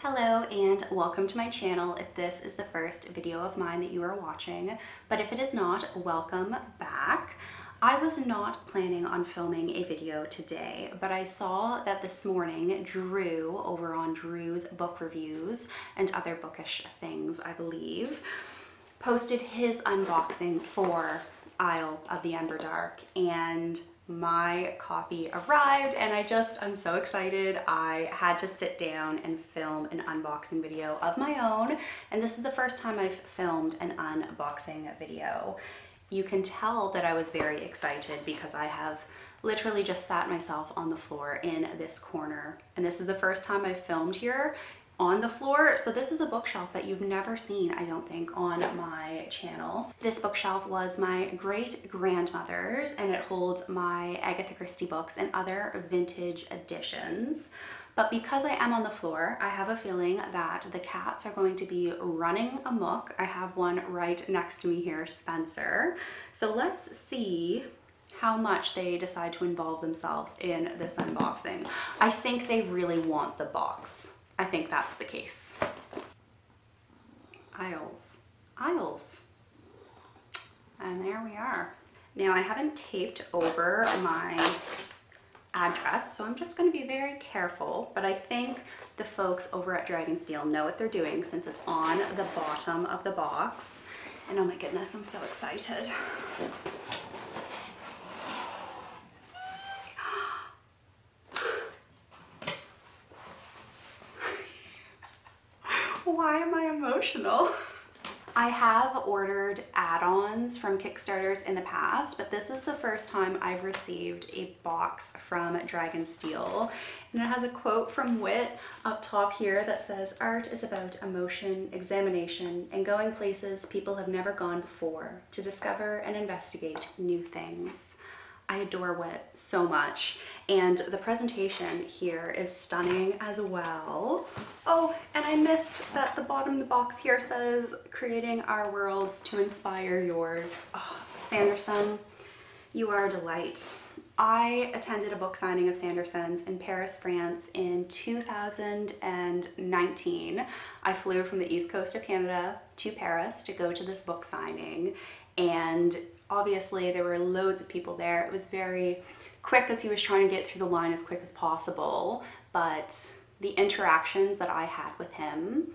Hello and welcome to my channel if this is the first video of mine that you are watching, but if it is not, welcome back. I was not planning on filming a video today, but I saw that this morning Drew over on Drew's Book Reviews and Other Bookish Things, I believe, posted his unboxing for Isle of the Emberdark, and my copy arrived and I'm so excited. I had to sit down and film an unboxing video of my own, and this is the first time I've filmed an unboxing video. You can tell that I was very excited because I have literally just sat myself on the floor in this corner, and this is the first time I've filmed here on the floor. So this is a bookshelf that you've never seen, I don't think, on my channel. This bookshelf was my great grandmother's, and it holds my Agatha Christie books and other vintage editions. But because I am on the floor, I have a feeling that the cats are going to be running amok. I have one right next to me here, Spencer. So let's see how much they decide to involve themselves in this unboxing. I think they really want the box. I think that's the case. Aisles. And there we are. Now I haven't taped over my address, so I'm just going to be very careful, but I think the folks over at Dragonsteel know what they're doing since it's on the bottom of the box. And oh my goodness, I'm so excited. Why am I emotional? I have ordered add-ons from Kickstarters in the past, but this is the first time I've received a box from Dragonsteel. And it has a quote from Wit up top here that says, "Art is about emotion, examination, and going places people have never gone before to discover and investigate new things." I adore Wit so much, and the presentation here is stunning as well. Oh, and I missed that the bottom of the box here says, "Creating our worlds to inspire yours." Oh, Sanderson, you are a delight. I attended a book signing of Sanderson's in Paris, France in 2019. I flew from the East Coast of Canada to Paris to go to this book signing, and obviously there were loads of people there. It was very quick as he was trying to get through the line as quick as possible, but the interactions that I had with him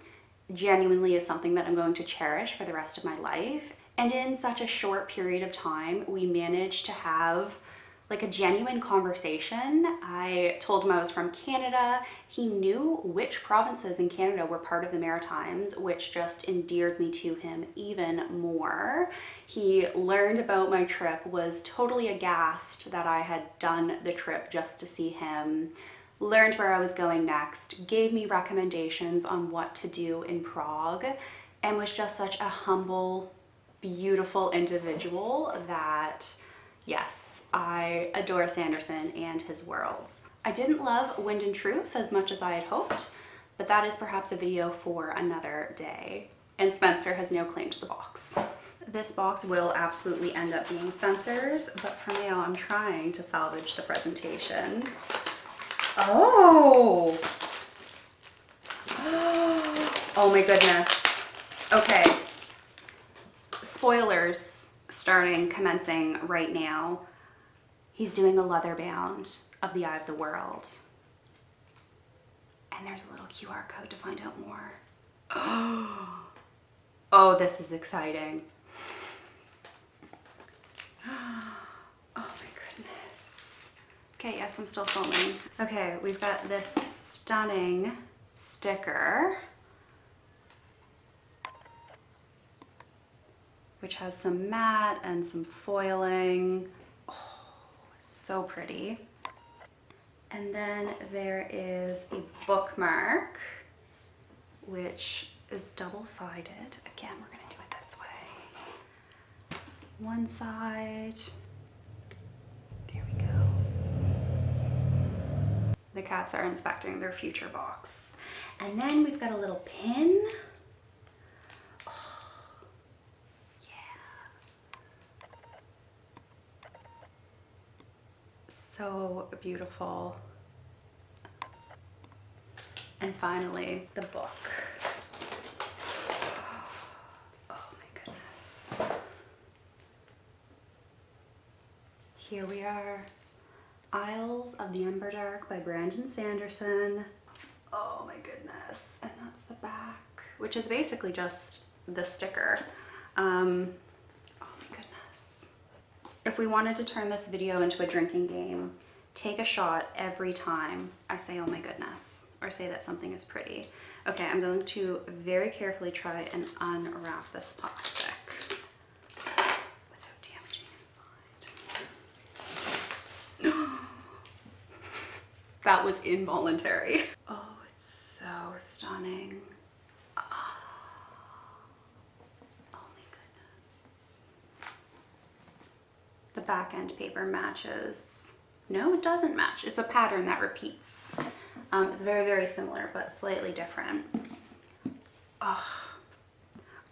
genuinely is something that I'm going to cherish for the rest of my life. And in such a short period of time, we managed to have like a genuine conversation. I told him I was from Canada. He knew which provinces in Canada were part of the Maritimes, which just endeared me to him even more. He learned about my trip, was totally aghast that I had done the trip just to see him, learned where I was going next, gave me recommendations on what to do in Prague, and was just such a humble, beautiful individual that, yes, I adore Sanderson and his worlds. I didn't love Wind and Truth as much as I had hoped, but that is perhaps a video for another day. And Spencer has no claim to the box. This box will absolutely end up being Spencer's, but for now I'm trying to salvage the presentation. Oh! Oh my goodness. Okay. Spoilers commencing right now. He's doing a leather bound of the Eye of the World. And there's a little QR code to find out more. Oh, this is exciting. Oh my goodness. Okay, yes, I'm still filming. Okay, we've got this stunning sticker, which has some matte and some foiling. So pretty. And then there is a bookmark, which is double-sided. Again, we're gonna do it this way. One side. There we go. The cats are inspecting their future box. And then we've got a little pin. So beautiful. And finally, the book. Oh my goodness. Here we are. Isles of the Emberdark by Brandon Sanderson. Oh my goodness. And that's the back, which is basically just the sticker. Oh my goodness. If we wanted to turn this video into a drinking game, take a shot every time I say, oh my goodness, or say that something is pretty. Okay, I'm going to very carefully try and unwrap this plastic without damaging inside. That was involuntary. Oh, it's so stunning. Oh my goodness. The back end paper matches. No, it doesn't match. It's a pattern that repeats. It's very, very similar, but slightly different. Oh.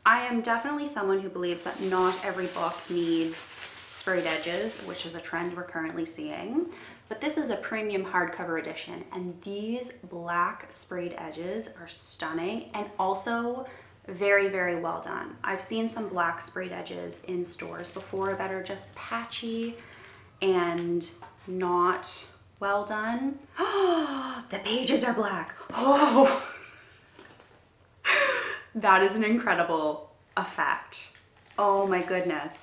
I am definitely someone who believes that not every book needs sprayed edges, which is a trend we're currently seeing. But this is a premium hardcover edition, and these black sprayed edges are stunning and also very, very well done. I've seen some black sprayed edges in stores before that are just patchy and not well done. Oh, the pages are black. Oh, that is an incredible effect. Oh my goodness.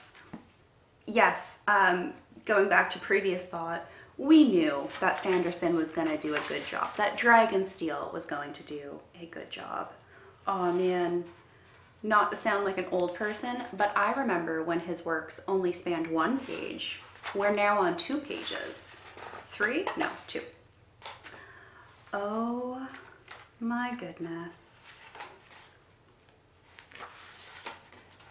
Yes, going back to previous thought, we knew that Sanderson was going to do a good job, that Dragonsteel was going to do a good job. Oh man, not to sound like an old person, but I remember when his works only spanned one page. We're now on 2 pages. 3? No, 2. Oh my goodness.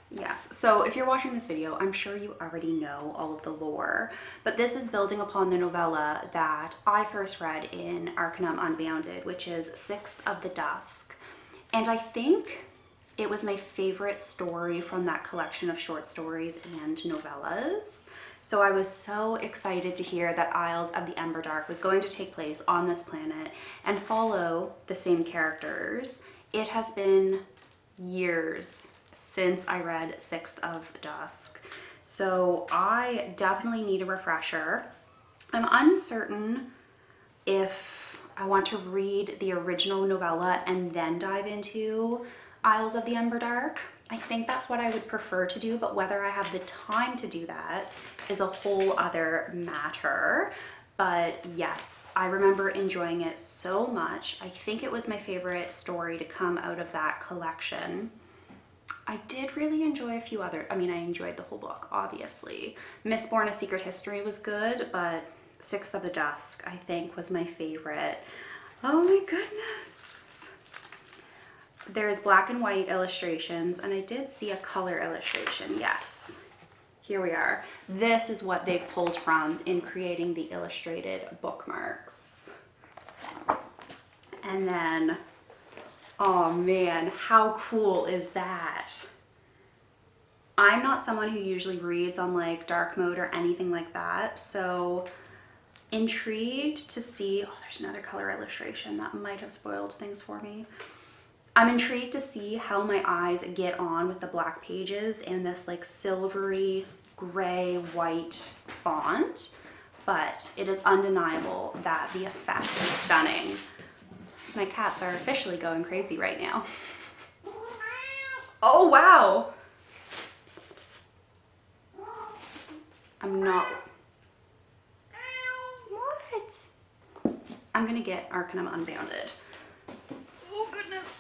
Yes, so if you're watching this video, I'm sure you already know all of the lore, but this is building upon the novella that I first read in Arcanum Unbounded, which is Sixth of the Dusk. And I think it was my favorite story from that collection of short stories and novellas. So I was so excited to hear that Isles of the Emberdark was going to take place on this planet and follow the same characters. It has been years since I read Sixth of the Dusk, so I definitely need a refresher. I'm uncertain if I want to read the original novella and then dive into Isles of the Emberdark. I think that's what I would prefer to do, but whether I have the time to do that is a whole other matter. But yes, I remember enjoying it so much. I think it was my favorite story to come out of that collection. I did really enjoy a few other, I enjoyed the whole book, obviously. Mistborn: A Secret History was good, but Sixth of the Dusk, I think, was my favorite. Oh my goodness. There's black and white illustrations, and I did see a color illustration, yes. Here we are. This is what they pulled from in creating the illustrated bookmarks. And then, oh man, how cool is that? I'm not someone who usually reads on like dark mode or anything like that, so intrigued to see, oh, there's another color illustration that might have spoiled things for me. I'm intrigued to see how my eyes get on with the black pages and this like silvery gray white font, but it is undeniable that the effect is stunning. My cats are officially going crazy right now. Oh wow! Psst, psst. I'm not. What? I'm gonna get Arcanum Unbounded. Oh goodness.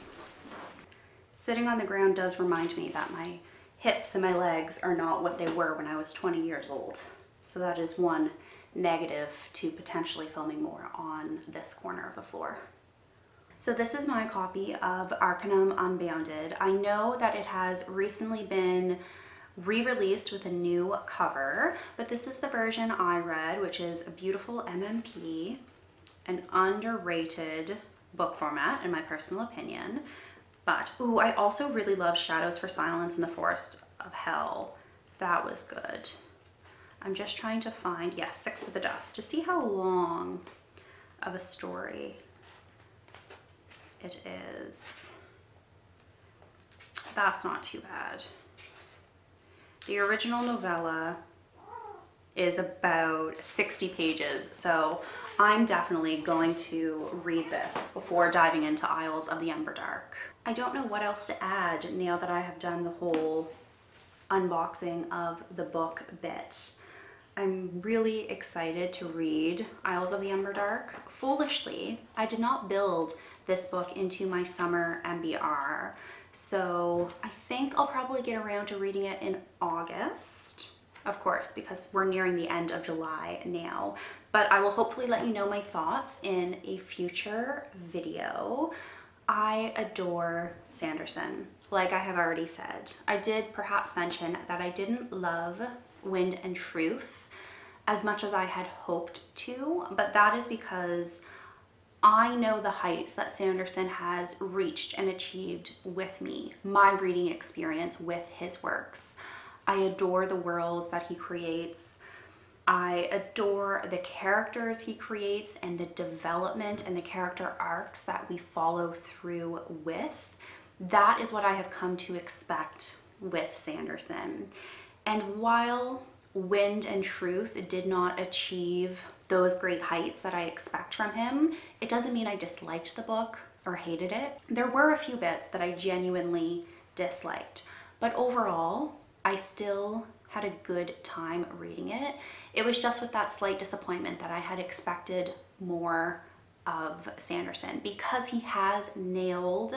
Sitting on the ground does remind me that my hips and my legs are not what they were when I was 20 years old. So that is one negative to potentially filming more on this corner of the floor. So this is my copy of Arcanum Unbounded. I know that it has recently been re-released with a new cover, but this is the version I read, which is a beautiful MMP, an underrated book format in my personal opinion. But, ooh, I also really love Shadows for Silence in the Forest of Hell. That was good. I'm just trying to find, yes, Sixth of the Dusk, to see how long of a story it is. That's not too bad. The original novella is about 60 pages, so I'm definitely going to read this before diving into Isles of the Emberdark. I don't know what else to add now that I have done the whole unboxing of the book bit. I'm really excited to read Isles of the Emberdark. Foolishly, I did not build this book into my Summer MBR, so I think I'll probably get around to reading it in August. Of course, because we're nearing the end of July now, but I will hopefully let you know my thoughts in a future video. I adore Sanderson, like I have already said. I did perhaps mention that I didn't love Wind and Truth as much as I had hoped to, but that is because I know the heights that Sanderson has reached and achieved with me, my reading experience with his works. I adore the worlds that he creates. I adore the characters he creates and the development and the character arcs that we follow through with. That is what I have come to expect with Sanderson. And while Wind and Truth did not achieve those great heights that I expect from him, it doesn't mean I disliked the book or hated it. There were a few bits that I genuinely disliked, but overall, I still had a good time reading it. It was just with that slight disappointment that I had expected more of Sanderson, because he has nailed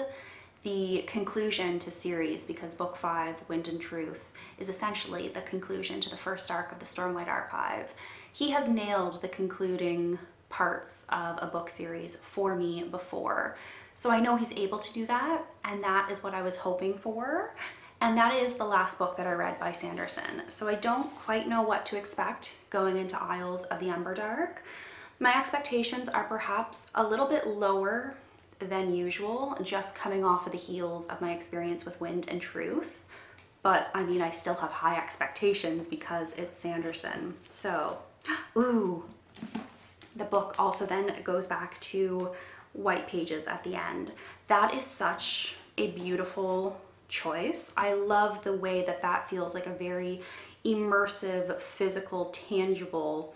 the conclusion to series, because book 5, Wind and Truth, is essentially the conclusion to the first arc of the Stormlight Archive. He has nailed the concluding parts of a book series for me before. So I know he's able to do that, and that is what I was hoping for. And that is the last book that I read by Sanderson. So I don't quite know what to expect going into Isles of the Emberdark. My expectations are perhaps a little bit lower than usual, just coming off of the heels of my experience with Wind and Truth. But I mean, I still have high expectations because it's Sanderson. So, ooh. The book also then goes back to white pages at the end. That is such a beautiful choice. I love the way that that feels like a very immersive, physical, tangible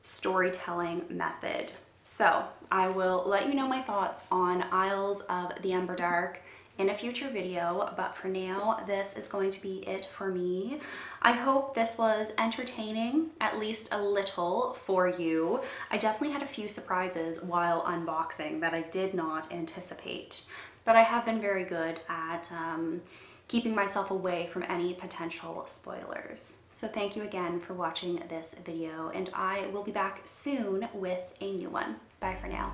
storytelling method. So I will let you know my thoughts on Isles of the Emberdark in a future video, but for now, this is going to be it for me. I hope this was entertaining, at least a little, for you. I definitely had a few surprises while unboxing that I did not anticipate, but I have been very good at keeping myself away from any potential spoilers. So thank you again for watching this video, and I will be back soon with a new one. Bye for now.